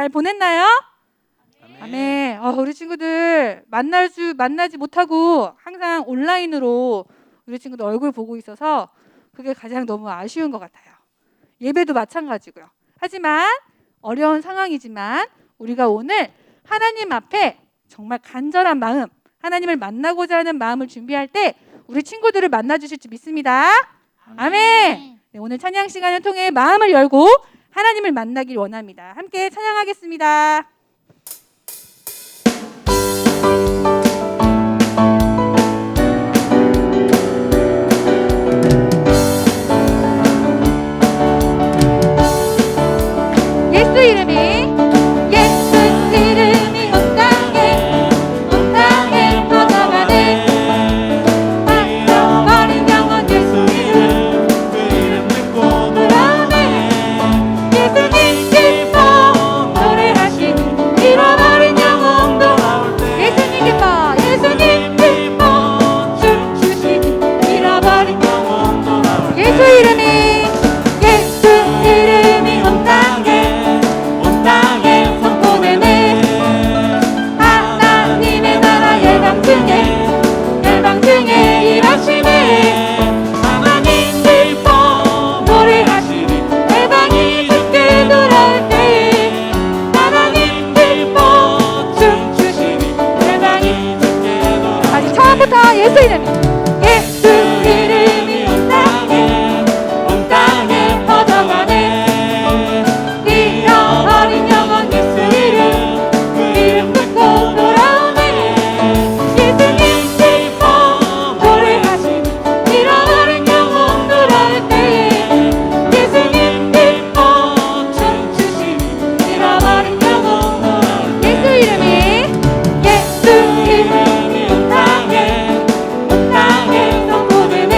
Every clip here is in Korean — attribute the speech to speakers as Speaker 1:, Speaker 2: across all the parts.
Speaker 1: 잘 보냈나요? 아멘. 우리 친구들 만나지 못하고 항상 온라인으로 우리 친구들 얼굴 보고 있어서 그게 가장 너무 아쉬운 것 같아요. 예배도 마찬가지고요. 하지만 어려운 상황이지만 우리가 오늘 하나님 앞에 정말 간절한 마음, 하나님을 만나고자 하는 마음을 준비할 때 우리 친구들을 만나 주실 줄 믿습니다. 아멘. 네, 오늘 찬양 시간을 통해 마음을 열고 하나님을 만나길 원합니다. 함께 찬양하겠습니다. 예수 이름이 온 땅에 퍼져가네. 잃어버린 영혼 예수 이름 그 이름 듣고 돌아오네. 예수님 기뻐 노래하시니 잃어버린 영혼도 나올 때. 예수님 기뻐 춤추시니 잃어버린 영혼도 나올 때. 예수 이름이 온 땅에 선포되네. 하나님의 나라 열방 중에 일하시네. 하나님 기뻐 노래하시니 열방이 주께 돌아올 때. 하나님 기뻐 춤추시니 열방이 주께 돌아올 때. 다시 처음부터 예수 이름이 온 땅에 퍼져가네. 잃어버린 영혼 예수 이름 그 이름 듣고 돌아오네. 예수님 기뻐 노래하시니 잃어버린 영혼 돌아올 때. 예수님 기뻐 춤추시니 잃어버린 영혼 돌아올 때. 예수 이름이 온 땅에 선포되네.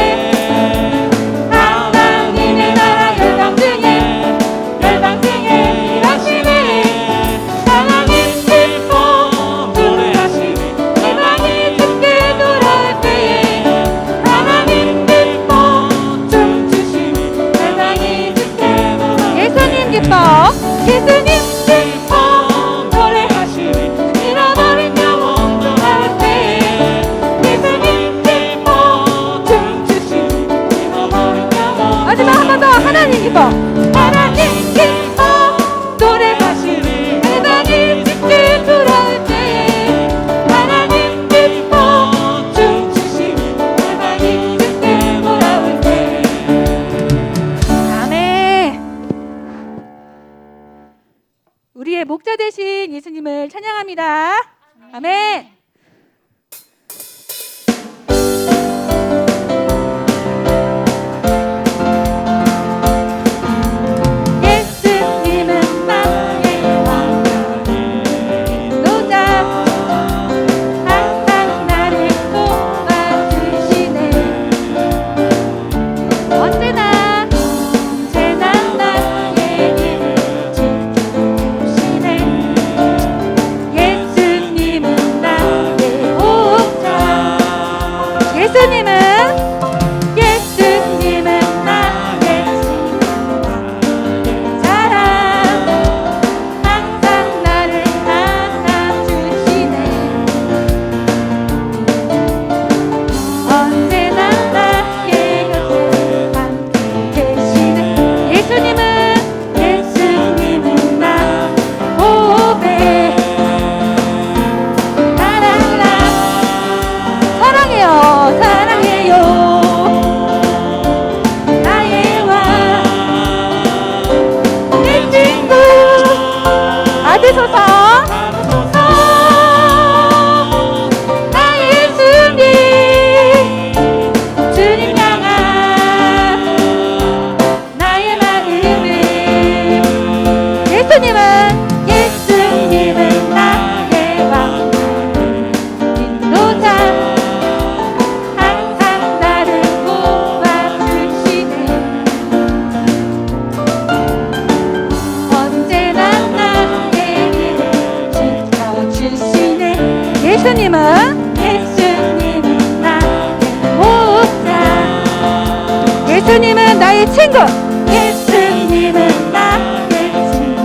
Speaker 1: 하나님의 나라 열방 중에 일하시네. 하나님 기뻐 노래하시니 열방이 주께 돌아올 때에. 하나님 기뻐 춤추시니 열방이 주께 돌아올 때. 예수님 기뻐 노래하시니 잃어버린 영혼 돌아올 때에. 예수님 기뻐 춤추시니 잃어버린 영혼. 마지막 한 번 더. 하나님 기뻐 노래하시니 열방이 주께 돌아올 때에. 하나님 기뻐 춤추시니 열방이 주께 돌아올 때. 아멘. 우리의 목자 되신 예수님을 찬양합니다. 아멘. 예수님은 나의 왕 인도자. 항상 나를 도와주시네. 언제나 나의 길을 지켜주시네. 예수님은 나의 목자. 예수님은 나의 사랑. 항상 나를 안아주시네. 언제나 나의 곁에 함께 계시네. 예수님은 나의 보배. 사랑해요 나의 왕 내 친구 받으소서. 나의 주님 향한 나의 마음을. 예수님은 나의 왕 인도자. 항상 나를 도와주시네. 언제나 나의 길을 지켜주시네. 예수님은 나의 목자. 예수님은 나의 친구. 예수님은 나의 친구.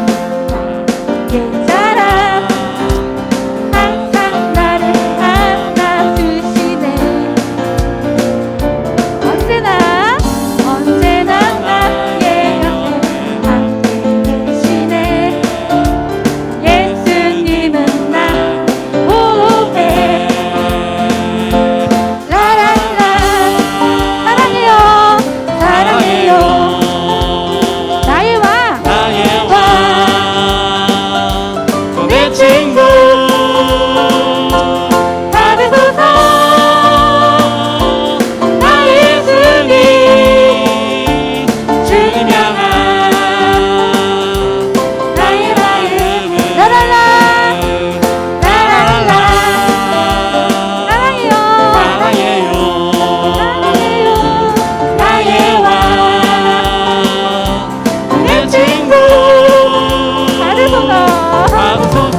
Speaker 2: 주옵소서.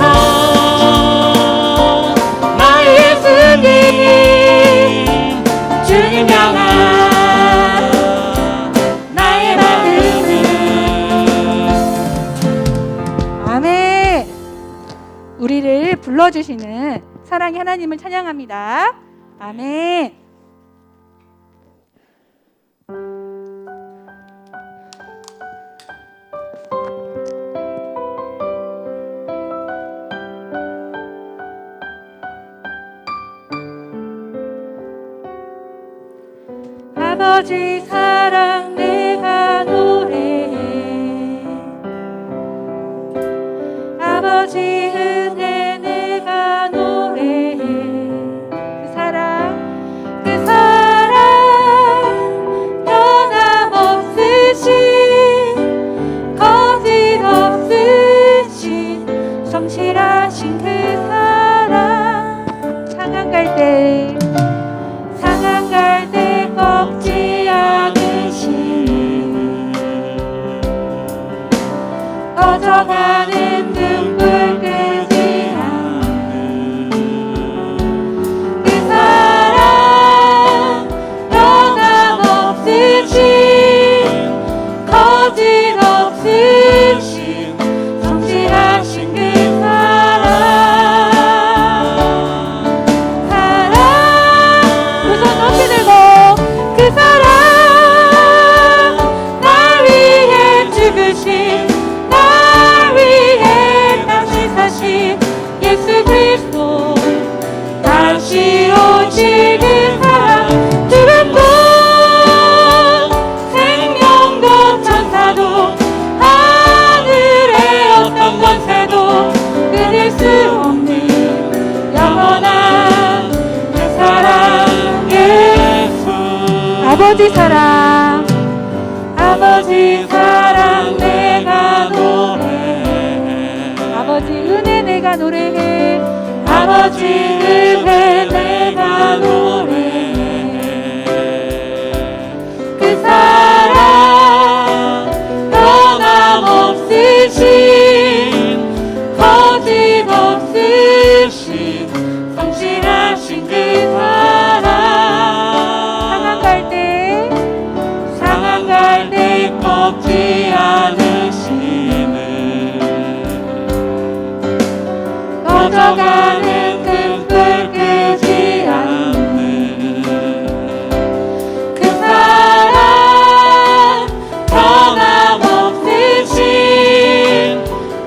Speaker 2: 나의 예수님, 주님 향한 나의 마음은.
Speaker 1: 아멘. 우리를 불러주시는 사랑의 하나님을 찬양합니다. 아멘. 아버지 사랑 내가 노래해, 아버지 은혜 내가 노래해. 그 사랑 변함없으신, 거짓없으신, 성실하신 그 사랑. 상한 갈 때 꺾지 않으신, 꺼져가는 등불 끄지 않는 그 사랑, 변함없으신, 거짓없으신, 성실하신 그 사랑. 두 손 높이 들고 그 사랑, 날 위해 죽으신, 날 위해 다시 사신 예수 그리스도, 다시 오실 그 사랑. 두근도 생명도 천사도 하늘의 어떤 권세도 끊을 수 없는 영원한 그 사랑. 아버지 사랑, 아버지 사랑 내가 노래해, 아버지 은혜 내가 노래해, 아버지 은혜 내가 노래해. 그 사랑 변함없으신, 거짓없으신, 성실하신 그 사랑. 상한 갈 때 꺾지 않으시는, 꺼져가는 등불 끄지 않는 그 사랑, 변함없으신,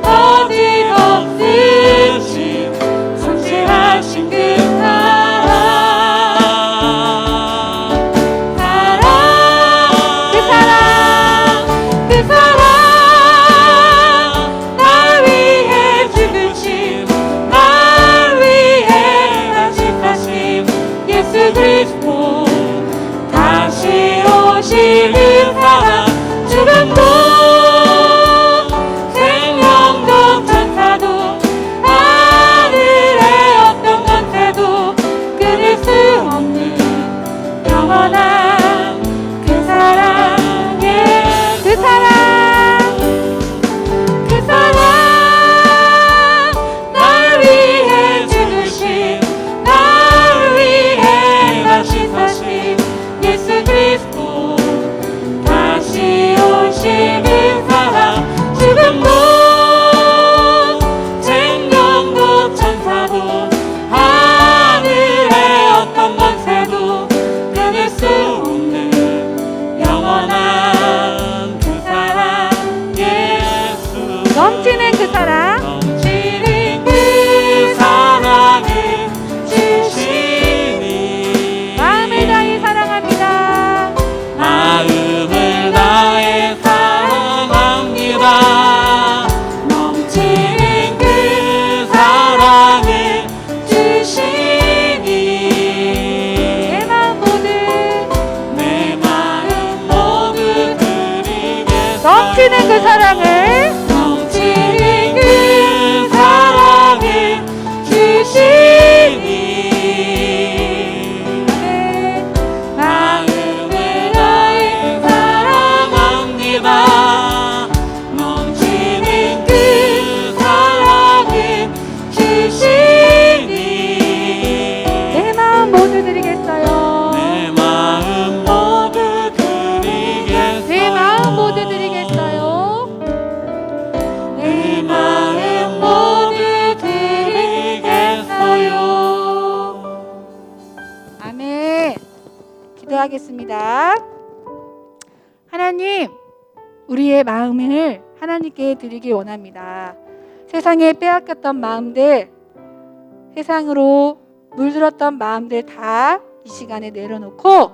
Speaker 1: 거짓없으신, 성실하신 그 사랑. 날 위해 죽으신, 날 기도하겠습니다. 하나님, 우리의 마음을 하나님께 드리길 원합니다. 세상에 빼앗겼던 마음들, 세상으로 물들었던 마음들 다 이 시간에 내려놓고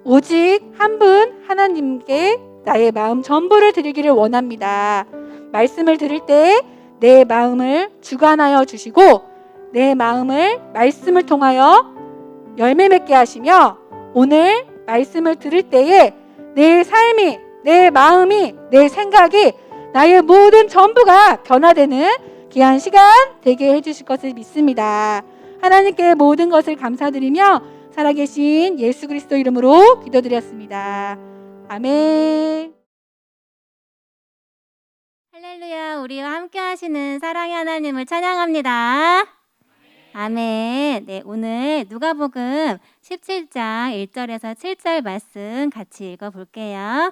Speaker 1: 오직 한 분 하나님께 나의 마음 전부를 드리기를 원합니다. 말씀을 들을 때 내 마음을 주관하여 주시고 내 마음을 말씀을 통하여 열매 맺게 하시며 오늘 말씀을 들을 때에 내 삶이, 내 마음이, 내 생각이 나의 모든 전부가 변화되는 귀한 시간 되게 해주실 것을 믿습니다. 하나님께 모든 것을 감사드리며 살아계신 예수 그리스도 이름으로 기도드렸습니다. 아멘.
Speaker 3: 할렐루야, 우리와 함께 하시는 사랑의 하나님을 찬양합니다. 아멘. 네, 오늘 누가복음 17장 1절에서 7절 말씀 같이 읽어볼게요.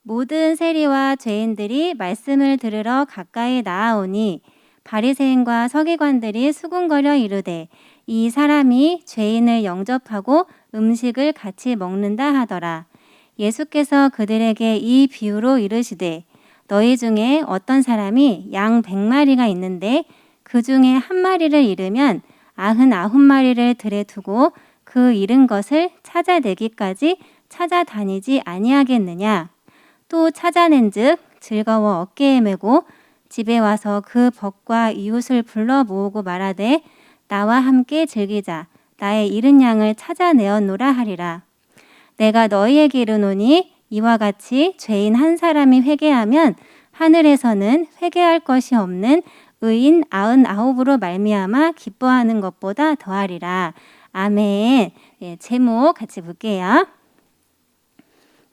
Speaker 3: 모든 세리와 죄인들이 말씀을 들으러 가까이 나아오니 바리새인과 서기관들이 수군거려 이르되 이 사람이 죄인을 영접하고 음식을 같이 먹는다 하더라. 예수께서 그들에게 이 비유로 이르시되 너희 중에 어떤 사람이 양 100마리가 있는데 그 중에 한 마리를 잃으면 99마리를 들에 두고 그 잃은 것을 찾아내기까지 찾아다니지 아니하겠느냐. 또 찾아낸즉 즐거워 어깨에 메고 집에 와서 그 벗과 이웃을 불러 모으고 말하되 나와 함께 즐기자. 나의 잃은 양을 찾아내었노라 하리라. 내가 너희에게 이르노니 이와 같이 죄인 한 사람이 회개하면 하늘에서는 회개할 것이 없는 의인 99으로 말미암아 기뻐하는 것보다 더하리라. 아멘. 네, 제목 같이 볼게요.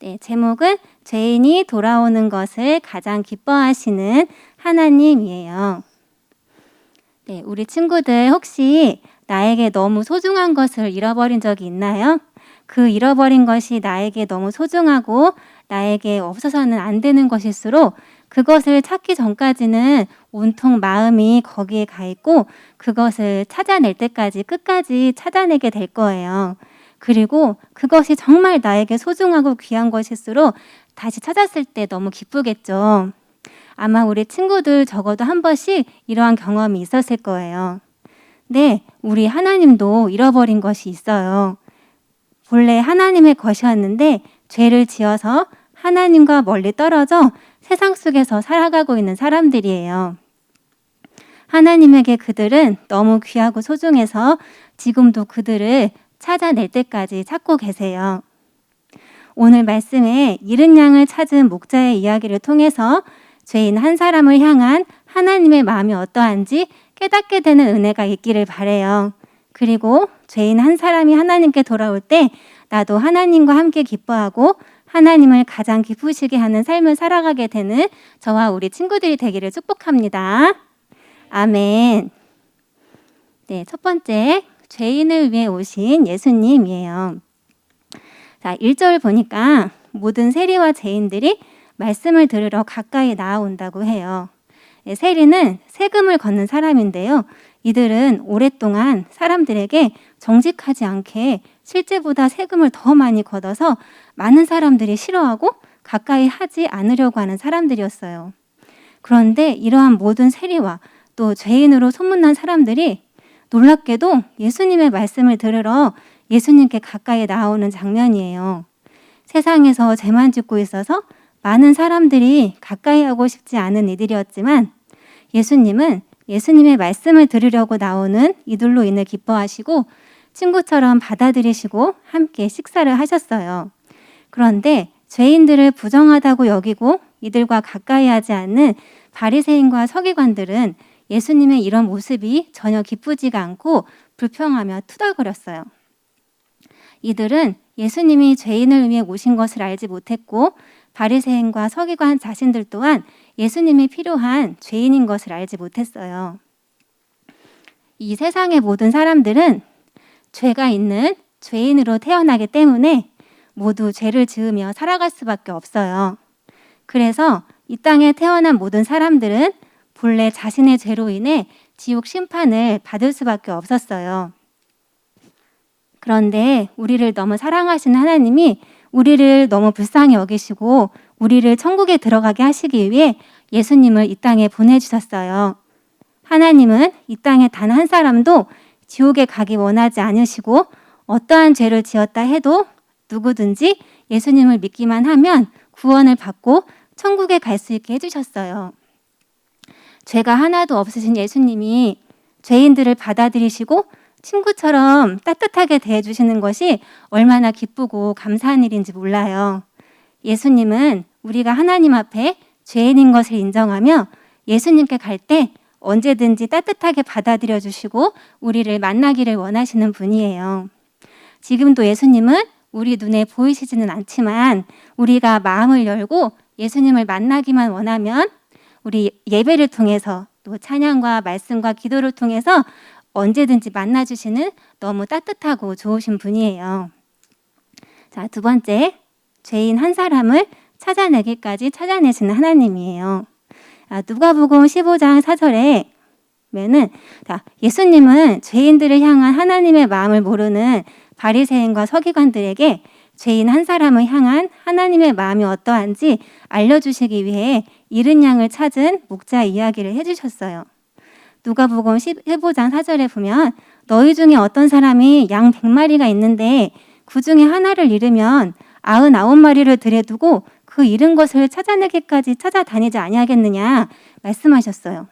Speaker 3: 네, 제목은 죄인이 돌아오는 것을 가장 기뻐하시는 하나님이에요. 네, 우리 친구들 혹시 나에게 너무 소중한 것을 잃어버린 적이 있나요? 그 잃어버린 것이 나에게 너무 소중하고 나에게 없어서는 안 되는 것일수록 그것을 찾기 전까지는 온통 마음이 거기에 가 있고 그것을 찾아낼 때까지 끝까지 찾아내게 될 거예요. 그리고 그것이 정말 나에게 소중하고 귀한 것일수록 다시 찾았을 때 너무 기쁘겠죠. 아마 우리 친구들 적어도 한 번씩 이러한 경험이 있었을 거예요. 네, 우리 하나님도 잃어버린 것이 있어요. 본래 하나님의 것이었는데 죄를 지어서 하나님과 멀리 떨어져 세상 속에서 살아가고 있는 사람들이에요. 하나님에게 그들은 너무 귀하고 소중해서 지금도 그들을 찾아낼 때까지 찾고 계세요. 오늘 말씀에 잃은 양을 찾은 목자의 이야기를 통해서 죄인 한 사람을 향한 하나님의 마음이 어떠한지 깨닫게 되는 은혜가 있기를 바라요. 그리고 죄인 한 사람이 하나님께 돌아올 때 나도 하나님과 함께 기뻐하고 하나님을 가장 기쁘시게 하는 삶을 살아가게 되는 저와 우리 친구들이 되기를 축복합니다. 아멘. 네, 첫 번째 죄인을 위해 오신 예수님이에요. 자, 1절 보니까 모든 세리와 죄인들이 말씀을 들으러 가까이 나아온다고 해요. 세리는 세금을 걷는 사람인데요. 이들은 오랫동안 사람들에게 정직하지 않게 실제보다 세금을 더 많이 걷어서 많은 사람들이 싫어하고 가까이 하지 않으려고 하는 사람들이었어요. 그런데 이러한 모든 세리와 또 죄인으로 소문난 사람들이 놀랍게도 예수님의 말씀을 들으러 예수님께 가까이 나오는 장면이에요. 세상에서 죄만 짓고 있어서 많은 사람들이 가까이 하고 싶지 않은 이들이었지만 예수님은 예수님의 말씀을 들으려고 나오는 이들로 인해 기뻐하시고 친구처럼 받아들이시고 함께 식사를 하셨어요. 그런데 죄인들을 부정하다고 여기고 이들과 가까이 하지 않는 바리새인과 서기관들은 예수님의 이런 모습이 전혀 기쁘지가 않고 불평하며 투덜거렸어요. 이들은 예수님이 죄인을 위해 오신 것을 알지 못했고 바리새인과 서기관 자신들 또한 예수님이 필요한 죄인인 것을 알지 못했어요. 이 세상의 모든 사람들은 죄가 있는 죄인으로 태어나기 때문에 모두 죄를 지으며 살아갈 수밖에 없어요. 그래서 이 땅에 태어난 모든 사람들은 본래 자신의 죄로 인해 지옥 심판을 받을 수밖에 없었어요. 그런데 우리를 너무 사랑하시는 하나님이 우리를 너무 불쌍히 여기시고 우리를 천국에 들어가게 하시기 위해 예수님을 이 땅에 보내주셨어요. 하나님은 이 땅에 단 한 사람도 지옥에 가기 원하지 않으시고 어떠한 죄를 지었다 해도 누구든지 예수님을 믿기만 하면 구원을 받고 천국에 갈 수 있게 해주셨어요. 죄가 하나도 없으신 예수님이 죄인들을 받아들이시고 친구처럼 따뜻하게 대해주시는 것이 얼마나 기쁘고 감사한 일인지 몰라요. 예수님은 우리가 하나님 앞에 죄인인 것을 인정하며 예수님께 갈 때 언제든지 따뜻하게 받아들여 주시고 우리를 만나기를 원하시는 분이에요. 지금도 예수님은 우리 눈에 보이시지는 않지만 우리가 마음을 열고 예수님을 만나기만 원하면 우리 예배를 통해서 또 찬양과 말씀과 기도를 통해서 언제든지 만나주시는 너무 따뜻하고 좋으신 분이에요. 자, 두 번째, 죄인 한 사람을 찾아내기까지 찾아내시는 하나님이에요. 누가복음 15장 4절에 보면은 예수님은 죄인들을 향한 하나님의 마음을 모르는 바리새인과 서기관들에게 죄인 한 사람을 향한 하나님의 마음이 어떠한지 알려주시기 위해 잃은 양을 찾은 목자 이야기를 해주셨어요. 누가복음 15장 4절에 보면 너희 중에 어떤 사람이 양 100마리가 있는데 그 중에 하나를 잃으면 99마리를 들여두고 그 잃은 것을 찾아내기까지 찾아다니지 아니하겠느냐 말씀하셨어요.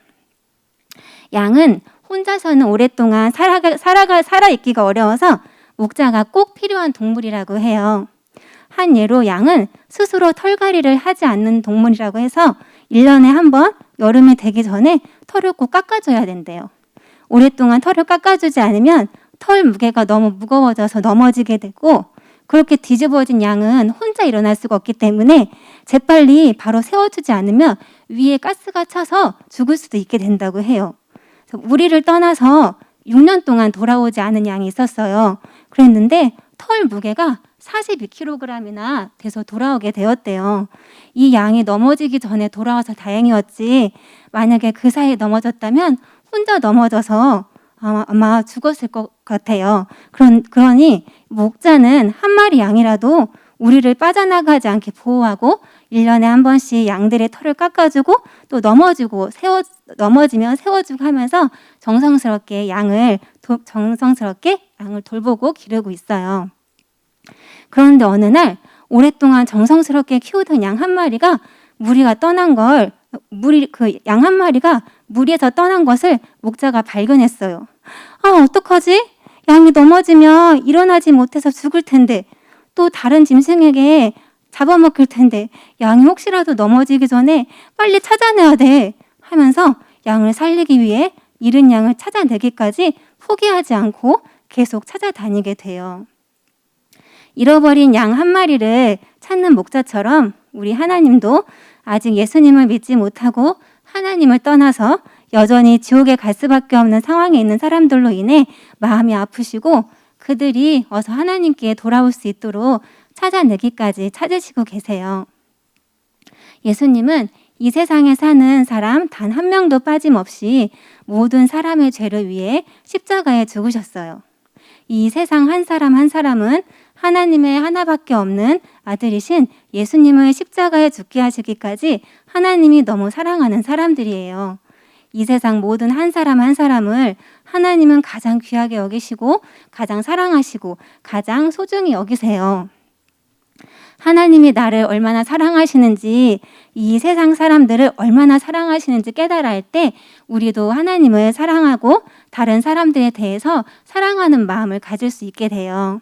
Speaker 3: 양은 혼자서는 오랫동안 살아있기가 어려워서 목자가 꼭 필요한 동물이라고 해요. 한 예로 양은 스스로 털갈이를 하지 않는 동물이라고 해서 1년에 한 번 여름이 되기 전에 털을 꼭 깎아줘야 된대요. 오랫동안 털을 깎아주지 않으면 털 무게가 너무 무거워져서 넘어지게 되고 그렇게 뒤집어진 양은 혼자 일어날 수가 없기 때문에 재빨리 바로 세워주지 않으면 위에 가스가 차서 죽을 수도 있게 된다고 해요. 그래서 우리를 떠나서 6년 동안 돌아오지 않은 양이 있었어요. 그랬는데 털 무게가 42kg이나 돼서 돌아오게 되었대요. 이 양이 넘어지기 전에 돌아와서 다행이었지 만약에 그 사이에 넘어졌다면 혼자 넘어져서 아마 죽었을 것 같아요. 그러니 목자는 한 마리 양이라도 우리를 빠져나가지 않게 보호하고 1년에 한 번씩 양들의 털을 깎아주고 또 넘어지면 세워주고 하면서 정성스럽게 양을 돌보고 기르고 있어요. 그런데 어느 날 오랫동안 정성스럽게 키우던 양 한 마리가 양 한 마리가 무리에서 떠난 것을 목자가 발견했어요. 어떡하지? 양이 넘어지면 일어나지 못해서 죽을 텐데 또 다른 짐승에게 잡아먹힐 텐데 양이 혹시라도 넘어지기 전에 빨리 찾아내야 돼 하면서 양을 살리기 위해 잃은 양을 찾아내기까지 포기하지 않고 계속 찾아다니게 돼요. 잃어버린 양 한 마리를 찾는 목자처럼 우리 하나님도 아직 예수님을 믿지 못하고 하나님을 떠나서 여전히 지옥에 갈 수밖에 없는 상황에 있는 사람들로 인해 마음이 아프시고 그들이 어서 하나님께 돌아올 수 있도록 찾아내기까지 찾으시고 계세요. 예수님은 이 세상에 사는 사람 단 한 명도 빠짐없이 모든 사람의 죄를 위해 십자가에 죽으셨어요. 이 세상 한 사람 한 사람은 하나님의 하나밖에 없는 아들이신 예수님을 십자가에 죽게 하시기까지 하나님이 너무 사랑하는 사람들이에요. 이 세상 모든 한 사람 한 사람을 하나님은 가장 귀하게 여기시고 가장 사랑하시고 가장 소중히 여기세요. 하나님이 나를 얼마나 사랑하시는지 이 세상 사람들을 얼마나 사랑하시는지 깨달아 할 때 우리도 하나님을 사랑하고 다른 사람들에 대해서 사랑하는 마음을 가질 수 있게 돼요.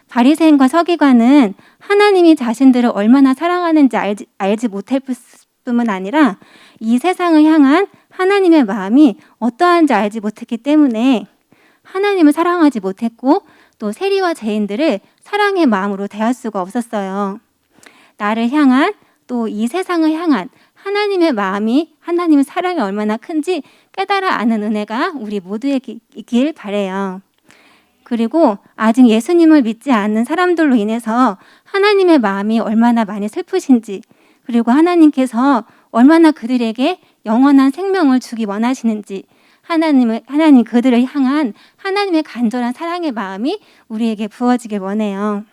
Speaker 3: 바리새인과 서기관은 하나님이 자신들을 얼마나 사랑하는지 알지 못할 뿐만 아니라 이 세상을 향한 하나님의 마음이 어떠한지 알지 못했기 때문에 하나님을 사랑하지 못했고 또 세리와 죄인들을 사랑의 마음으로 대할 수가 없었어요. 나를 향한 또 이 세상을 향한 하나님의 마음이 하나님의 사랑이 얼마나 큰지 깨달아 아는 은혜가 우리 모두에게 있길 바라요. 그리고 아직 예수님을 믿지 않는 사람들로 인해서 하나님의 마음이 얼마나 많이 슬프신지 그리고 하나님께서 얼마나 그들에게 영원한 생명을 주기 원하시는지, 하나님 그들을 향한 하나님의 간절한 사랑의 마음이 우리에게 부어지길 원해요.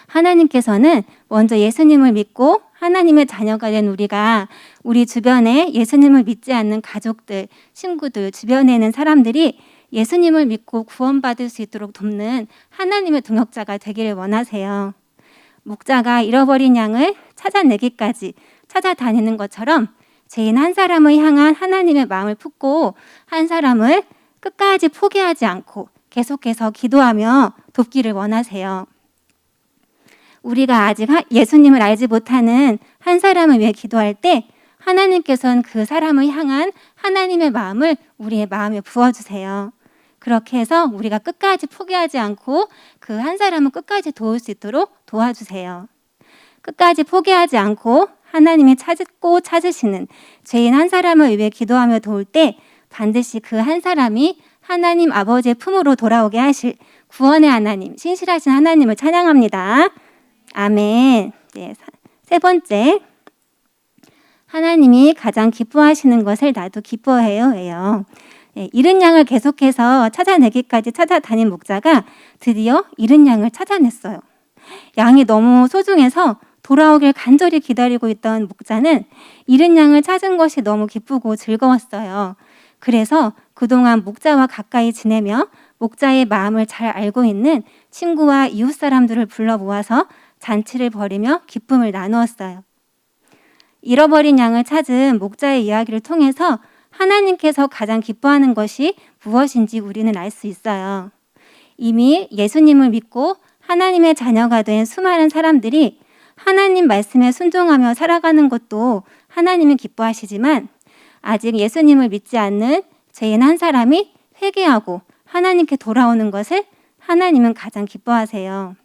Speaker 3: 하나님께서는 먼저 예수님을 믿고 하나님의 자녀가 된 우리가 우리 주변에 예수님을 믿지 않는 가족들, 친구들, 주변에 있는 사람들이 예수님을 믿고 구원받을 수 있도록 돕는 하나님의 동역자가 되기를 원하세요. 목자가 잃어버린 양을 찾아내기까지 찾아다니는 것처럼 죄인 한 사람을 향한 하나님의 마음을 품고 한 사람을 끝까지 포기하지 않고 계속해서 기도하며 돕기를 원하세요. 우리가 아직 예수님을 알지 못하는 한 사람을 위해 기도할 때 하나님께서는 그 사람을 향한 하나님의 마음을 우리의 마음에 부어주세요. 그렇게 해서 우리가 끝까지 포기하지 않고 그 한 사람을 끝까지 도울 수 있도록 도와주세요. 끝까지 포기하지 않고 하나님이 찾으시는 죄인 한 사람을 위해 기도하며 도울 때 반드시 그 한 사람이 하나님 아버지의 품으로 돌아오게 하실 구원의 하나님, 신실하신 하나님을 찬양합니다. 아멘. 네, 세 번째, 하나님이 가장 기뻐하시는 것을 나도 기뻐해요. 네, 잃은 양을 계속해서 찾아내기까지 찾아다닌 목자가 드디어 잃은 양을 찾아냈어요. 양이 너무 소중해서 돌아오길 간절히 기다리고 있던 목자는 잃은 양을 찾은 것이 너무 기쁘고 즐거웠어요. 그래서 그동안 목자와 가까이 지내며 목자의 마음을 잘 알고 있는 친구와 이웃 사람들을 불러 모아서 잔치를 벌이며 기쁨을 나누었어요. 잃어버린 양을 찾은 목자의 이야기를 통해서 하나님께서 가장 기뻐하는 것이 무엇인지 우리는 알 수 있어요. 이미 예수님을 믿고 하나님의 자녀가 된 수많은 사람들이 하나님 말씀에 순종하며 살아가는 것도 하나님은 기뻐하시지만 아직 예수님을 믿지 않는 죄인 한 사람이 회개하고 하나님께 돌아오는 것을 하나님은 가장 기뻐하세요.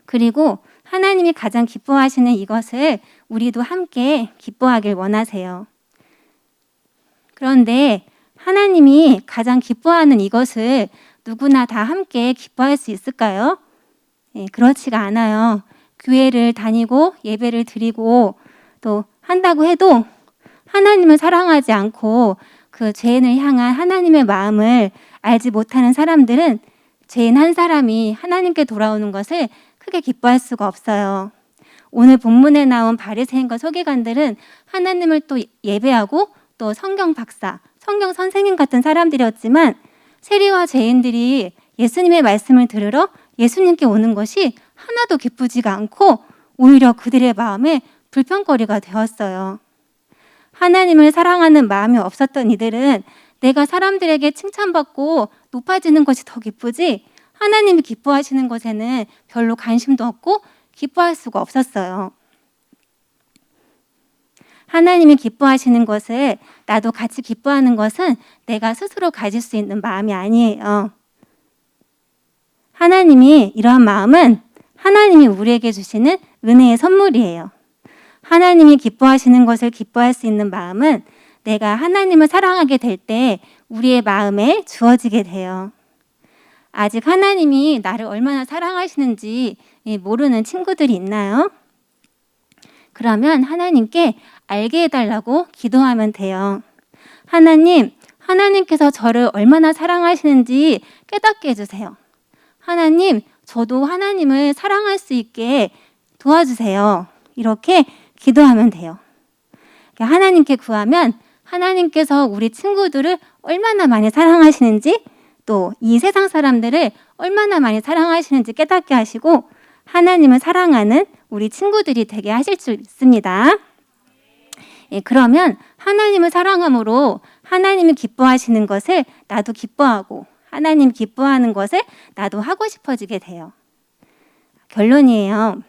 Speaker 3: 그리고 하나님이 가장 기뻐하시는 이것을 우리도 함께 기뻐하길 원하세요. 그런데 하나님이 가장 기뻐하는 이것을 누구나 다 함께 기뻐할 수 있을까요? 그렇지가 않아요. 교회를 다니고 예배를 드리고 또 한다고 해도 하나님을 사랑하지 않고 그 죄인을 향한 하나님의 마음을 알지 못하는 사람들은 죄인 한 사람이 하나님께 돌아오는 것을 크게 기뻐할 수가 없어요. 오늘 본문에 나온 바리새인과 서기관들은 하나님을 또 예배하고 또 성경 박사, 성경 선생님 같은 사람들이었지만 세리와 죄인들이 예수님의 말씀을 들으러 예수님께 오는 것이 하나도 기쁘지가 않고 오히려 그들의 마음에 불평거리가 되었어요. 하나님을 사랑하는 마음이 없었던 이들은 내가 사람들에게 칭찬받고 높아지는 것이 더 기쁘지 하나님이 기뻐하시는 것에는 별로 관심도 없고 기뻐할 수가 없었어요. 하나님이 기뻐하시는 것을 나도 같이 기뻐하는 것은 내가 스스로 가질 수 있는 마음이 아니에요. 하나님이 이러한 마음은 하나님이 우리에게 주시는 은혜의 선물이에요. 하나님이 기뻐하시는 것을 기뻐할 수 있는 마음은 내가 하나님을 사랑하게 될 때 우리의 마음에 주어지게 돼요. 아직 하나님이 나를 얼마나 사랑하시는지 모르는 친구들이 있나요? 그러면 하나님께 알게 해달라고 기도하면 돼요. 하나님께서 저를 얼마나 사랑하시는지 깨닫게 해주세요. 하나님, 저도 하나님을 사랑할 수 있게 도와주세요. 이렇게 기도하면 돼요. 하나님께 구하면 하나님께서 우리 친구들을 얼마나 많이 사랑하시는지 또 이 세상 사람들을 얼마나 많이 사랑하시는지 깨닫게 하시고 하나님을 사랑하는 우리 친구들이 되게 하실 수 있습니다. 그러면 하나님을 사랑함으로 하나님이 기뻐하시는 것을 나도 기뻐하고 하나님 기뻐하는 것을 나도 하고 싶어지게 돼요. 결론이에요.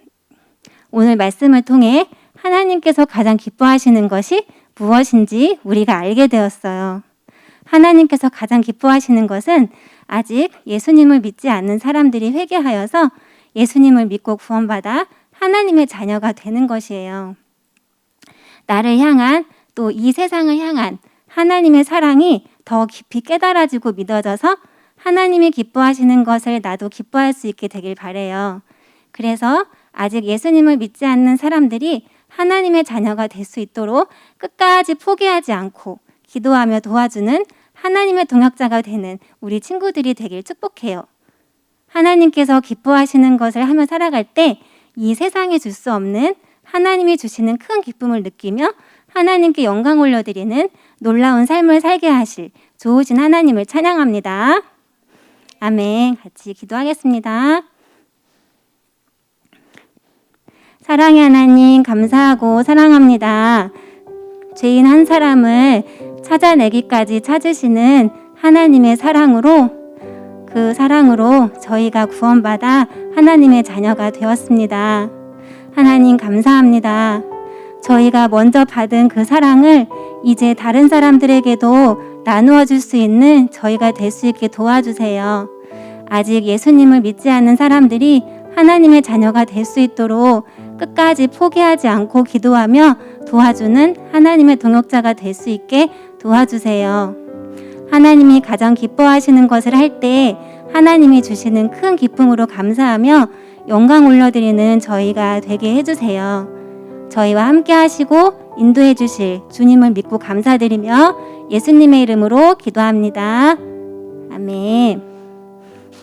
Speaker 3: 오늘 말씀을 통해 하나님께서 가장 기뻐하시는 것이 무엇인지 우리가 알게 되었어요. 하나님께서 가장 기뻐하시는 것은 아직 예수님을 믿지 않는 사람들이 회개하여서 예수님을 믿고 구원받아 하나님의 자녀가 되는 것이에요. 나를 향한 또 이 세상을 향한 하나님의 사랑이 더 깊이 깨달아지고 믿어져서 하나님이 기뻐하시는 것을 나도 기뻐할 수 있게 되길 바라요. 그래서 아직 예수님을 믿지 않는 사람들이 하나님의 자녀가 될 수 있도록 끝까지 포기하지 않고 기도하며 도와주는 하나님의 동역자가 되는 우리 친구들이 되길 축복해요. 하나님께서 기뻐하시는 것을 하며 살아갈 때 이 세상에 줄 수 없는 하나님이 주시는 큰 기쁨을 느끼며 하나님께 영광 올려드리는 놀라운 삶을 살게 하실 좋으신 하나님을 찬양합니다. 아멘. 같이 기도하겠습니다. 사랑의 하나님 감사하고 사랑합니다. 죄인 한 사람을 찾아내기까지 찾으시는 하나님의 사랑으로 그 사랑으로 저희가 구원받아 하나님의 자녀가 되었습니다. 하나님 감사합니다. 저희가 먼저 받은 그 사랑을 이제 다른 사람들에게도 나누어 줄 수 있는 저희가 될 수 있게 도와주세요. 아직 예수님을 믿지 않는 사람들이 하나님의 자녀가 될 수 있도록 끝까지 포기하지 않고 기도하며 도와주는 하나님의 동역자가 될 수 있게 도와주세요. 하나님이 가장 기뻐하시는 것을 할 때 하나님이 주시는 큰 기쁨으로 감사하며 영광 올려드리는 저희가 되게 해주세요. 저희와 함께 하시고 인도해 주실 주님을 믿고 감사드리며 예수님의 이름으로 기도합니다. 아멘.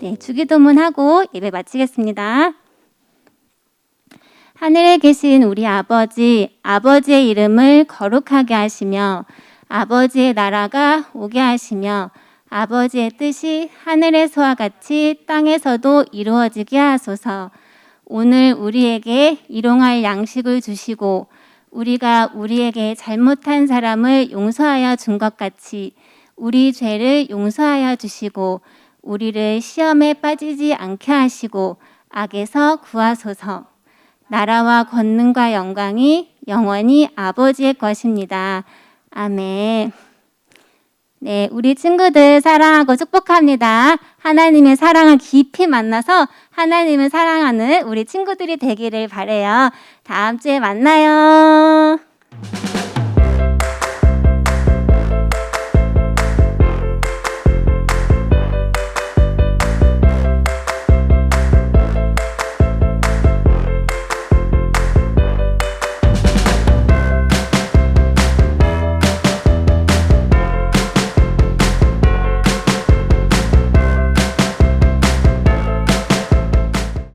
Speaker 3: 네, 주기도문 하고 예배 마치겠습니다. 하늘에 계신 우리 아버지, 아버지의 이름을 거룩하게 하시며 아버지의 나라가 오게 하시며 아버지의 뜻이 하늘에서와 같이 땅에서도 이루어지게 하소서. 오늘 우리에게 일용할 양식을 주시고 우리가 우리에게 잘못한 사람을 용서하여 준 것 같이 우리 죄를 용서하여 주시고 우리를 시험에 빠지지 않게 하시고 악에서 구하소서. 나라와 권능과 영광이 영원히 아버지의 것입니다. 아멘. 네, 우리 친구들 사랑하고 축복합니다. 하나님의 사랑을 깊이 만나서 하나님을 사랑하는 우리 친구들이 되기를 바라요. 다음 주에 만나요.